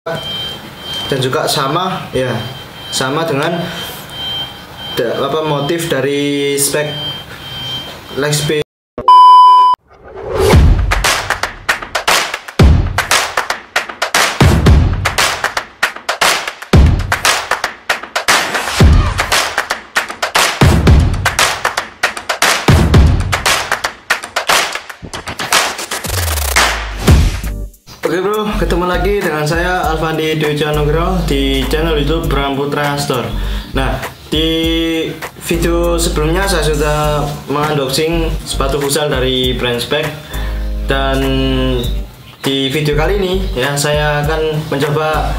dan juga sama ya, sama dengan motif dari spek leg speed. Oke bro, ketemu lagi dengan saya Alfandi Dwi Nugroho di channel YouTube Bram Putra Store. Nah, di video sebelumnya saya sudah mengunboxing sepatu futsal dari brand Speck, dan di video kali ini ya saya akan mencoba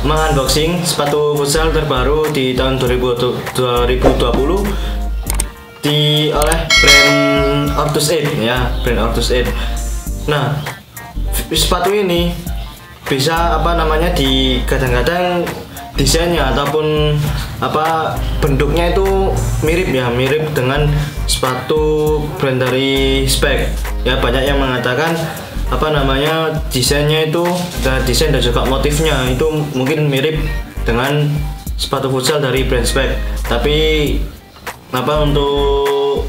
mengunboxing sepatu futsal terbaru di tahun 2020 oleh brand Ortus 8 ya, brand Ortus 8. Nah, sepatu ini bisa kadang-kadang desainnya ataupun bentuknya itu mirip dengan sepatu brand dari Speck ya. Banyak yang mengatakan desainnya itu desain dan juga motifnya itu mungkin mirip dengan sepatu futsal dari brand Speck, tapi untuk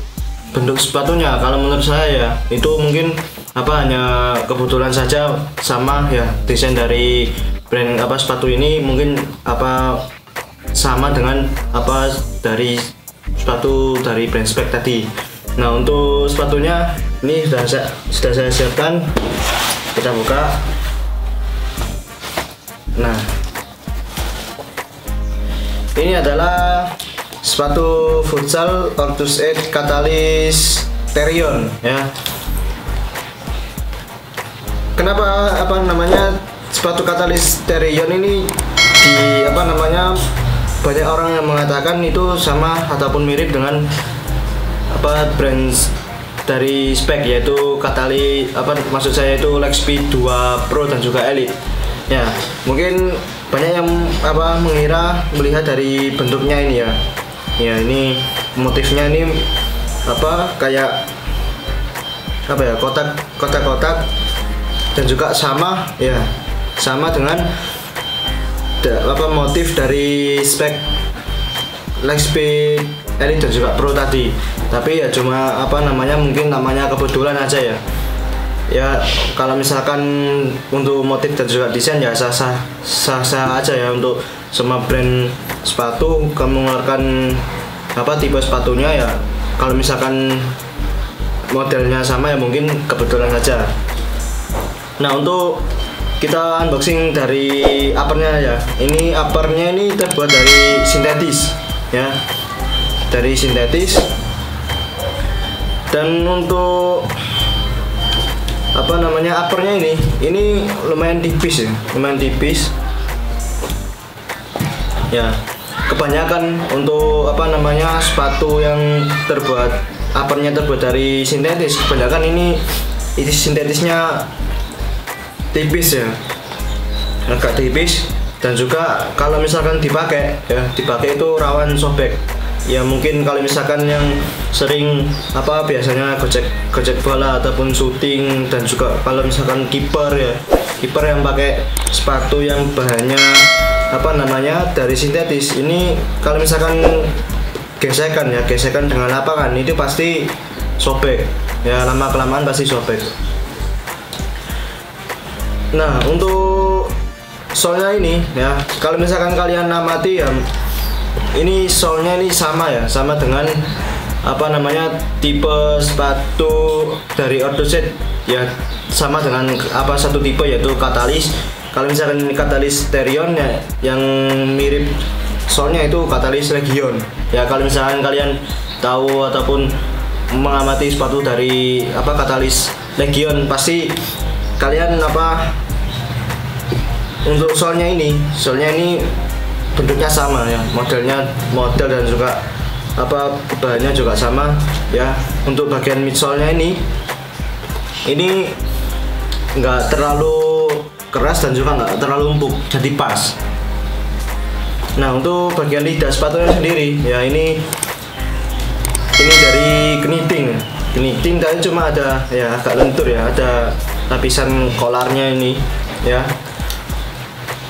bentuk sepatunya kalau menurut saya ya itu mungkin hanya kebetulan saja sama ya, desain dari brand sepatu ini mungkin sama dengan dari sepatu dari brand Speck tadi. Nah, untuk sepatunya ini sudah saya siapkan, kita buka. Nah, ini adalah sepatu futsal Ortus 8 Catalyst Terion ya. Kenapa sepatu Catalyst Terion ini banyak orang yang mengatakan itu sama ataupun mirip dengan brand dari Speck, yaitu Catalyst maksud saya itu Leg Speed 2 Pro dan juga Elite ya. Mungkin banyak yang melihat dari bentuknya ini ya, ini motifnya ini kayak kotak-kotak dan juga sama dengan motif dari Speck Leg Speed Elite dan juga Pro tadi. Tapi ya cuma mungkin namanya kebetulan aja ya. Kalau misalkan untuk motif dan juga desain ya sah aja ya. Untuk semua brand sepatu kamu mengeluarkan tipe sepatunya ya, kalau misalkan modelnya sama ya mungkin kebetulan saja. Nah, untuk kita unboxing dari uppernya ya. Ini uppernya ini terbuat dari sintetis ya, dari sintetis. Dan untuk uppernya ini lumayan tipis ya. Kebanyakan untuk sepatu yang uppernya terbuat dari sintetis, kebanyakan ini sintetisnya tipis ya, agak tipis, dan juga kalau misalkan dipakai itu rawan sobek ya. Mungkin kalau misalkan yang sering biasanya gojek bola ataupun syuting, dan juga kalau misalkan kiper yang pakai sepatu yang bahannya dari sintetis ini, kalau misalkan gesekan dengan lapangan itu pasti sobek ya, lama kelamaan pasti sobek. Nah, untuk solnya ini ya, kalau misalkan kalian amati ya, ini solnya ini sama dengan tipe sepatu dari Ortus 8 ya, sama dengan satu tipe yaitu Catalyst. Kalau misalkan ini Catalyst Terion ya, yang mirip solnya itu Catalyst Legion ya. Kalau misalkan kalian tahu ataupun mengamati sepatu dari Catalyst Legion, pasti kalian untuk solnya ini bentuknya sama ya, model dan juga bahannya juga sama ya. Untuk bagian midsole-nya ini nggak terlalu keras dan juga nggak terlalu empuk, jadi pas. Nah, untuk bagian lidah sepatunya sendiri ya, ini dari Kniting tadi cuma ada ya agak lentur ya, ada lapisan kolarnya ini ya.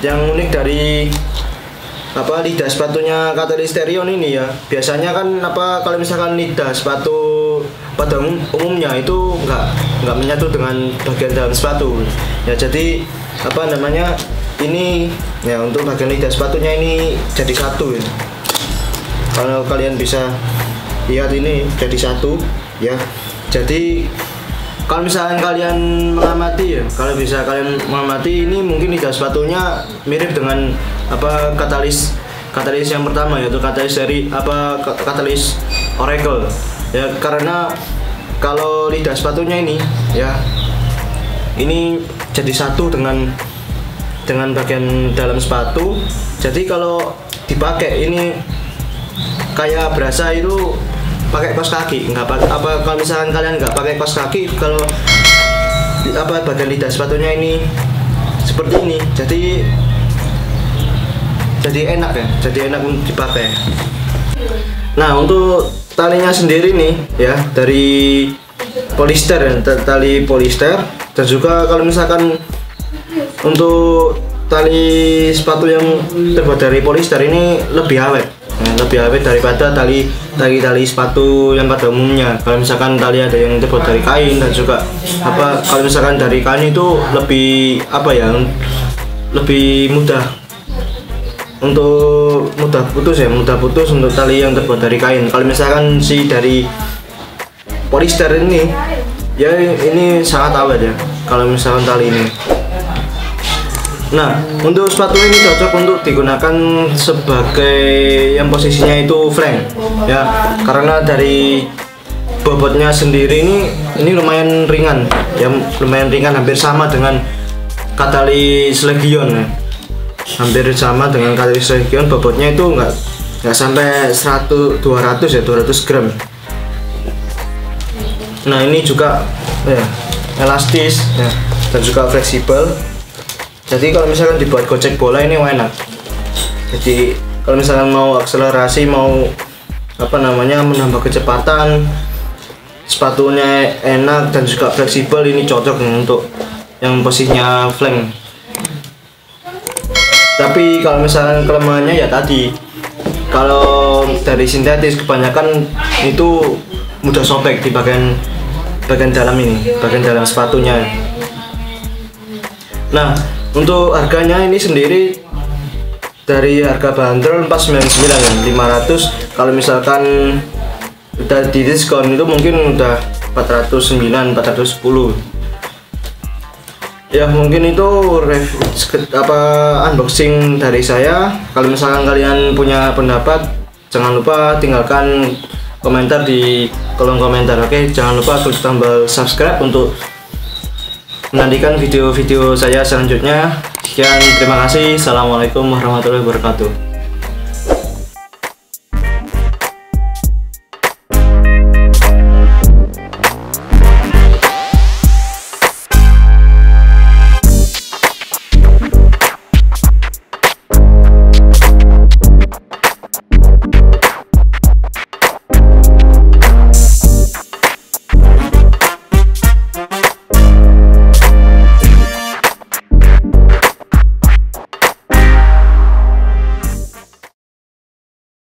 yang unik dari apa lidah sepatunya Catalysterion ini ya, biasanya kan apa kalau misalkan lidah sepatu pada umumnya itu nggak menyatu dengan bagian dalam sepatu ya, jadi apa namanya ini ya untuk bagian lidah sepatunya ini jadi satu ya. Kalau kalian bisa lihat ini jadi satu ya, jadi kalau misalkan kalian mengamati ya, kalau bisa kalian mengamati ini mungkin lidah sepatunya mirip dengan apa katalis yang pertama, yaitu katalis dari apa katalis Oracle ya, karena kalau lidah sepatunya ini ya ini jadi satu dengan bagian dalam sepatu, jadi kalau dipakai ini kayak berasa itu pakai kaos kaki. Nggak apa kalau misalkan kalian nggak pakai kaos kaki, kalau apa bagian lidah sepatunya ini seperti ini, jadi enak ya, jadi enak untuk dipakai. Nah untuk talinya sendiri nih ya dari polyester ya, tali polyester, dan juga kalau misalkan untuk tali sepatu yang terbuat dari polyester ini lebih awet ya, lebih awet daripada tali sepatu yang pada umumnya. Kalau misalkan tali ada yang terbuat dari kain, dan juga apa kalau misalkan dari kain itu lebih apa ya, lebih mudah putus untuk tali yang terbuat dari kain. Kalau misalkan si dari polyester ini ya ini sangat awet ya kalau misalkan tali ini. Nah untuk sepatu ini cocok untuk digunakan sebagai yang posisinya itu flank ya, karena dari bobotnya sendiri ini lumayan ringan ya, hampir sama dengan Catalys Legion ya, hampir sama dengan Catalys Legion. Bobotnya itu nggak sampai 200 gram. Nah ini juga ya elastis ya, dan juga fleksibel. Jadi kalau misalkan dibuat gocek bola ini enak. Jadi kalau misalkan mau akselerasi, mau apa namanya menambah kecepatan, sepatunya enak dan juga fleksibel, ini cocok untuk yang posisinya flank. Tapi kalau misalkan kelemahannya ya tadi, kalau dari sintetis kebanyakan itu mudah sobek di bagian dalam ini, bagian dalam sepatunya. Nah untuk harganya ini sendiri dari harga bandrol 499 ya, 500. Kalau misalkan udah di diskon itu mungkin udah 409, 410. Ya mungkin itu unboxing dari saya. Kalau misalkan kalian punya pendapat, jangan lupa tinggalkan komentar di kolom komentar. Oke, jangan lupa klik tombol subscribe untuk menantikan video-video saya selanjutnya. Sekian, terima kasih. Assalamualaikum warahmatullahi wabarakatuh.